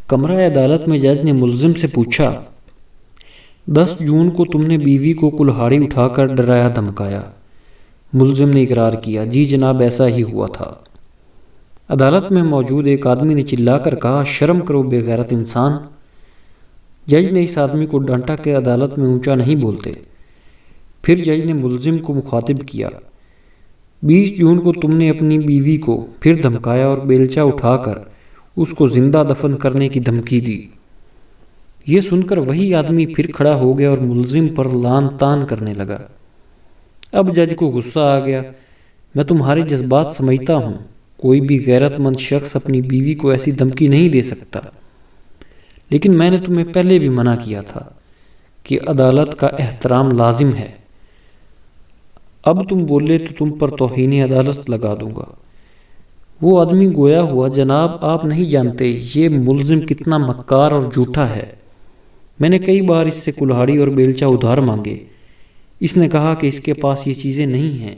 کمرہ عدالت میں جج نے ملزم سے پوچھا، 10 جون کو تم نے بیوی کو کلہاڑی اٹھا کر ڈرایا دھمکایا؟ ملزم نے اقرار کیا، جی جناب ایسا ہی ہوا تھا۔ عدالت میں موجود ایک آدمی نے چلا کر کہا، شرم کرو بے غیرت انسان۔ جج نے اس آدمی کو ڈانٹا کہ عدالت میں اونچا نہیں بولتے۔ پھر جج نے ملزم کو مخاطب کیا، 20 جون کو تم نے اپنی بیوی کو پھر دھمکایا اور بیلچہ اٹھا کر اس کو زندہ دفن کرنے کی دھمکی دی۔ یہ سن کر وہی آدمی پھر کھڑا ہو گیا اور ملزم پر لان تان کرنے لگا۔ اب جج کو غصہ آ گیا، میں تمہارے جذبات سمجھتا ہوں، کوئی بھی غیرت مند شخص اپنی بیوی کو ایسی دھمکی نہیں دے سکتا، لیکن میں نے تمہیں پہلے بھی منع کیا تھا کہ عدالت کا احترام لازم ہے۔ اب تم بولے تو تم پر توہین عدالت لگا دوں گا۔ وہ آدمی گویا ہوا، جناب آپ نہیں جانتے یہ ملزم کتنا مکار اور جھوٹا ہے۔ میں نے کئی بار اس سے کلہاڑی اور بیلچہ ادھار مانگے، اس نے کہا کہ اس کے پاس یہ چیزیں نہیں ہیں۔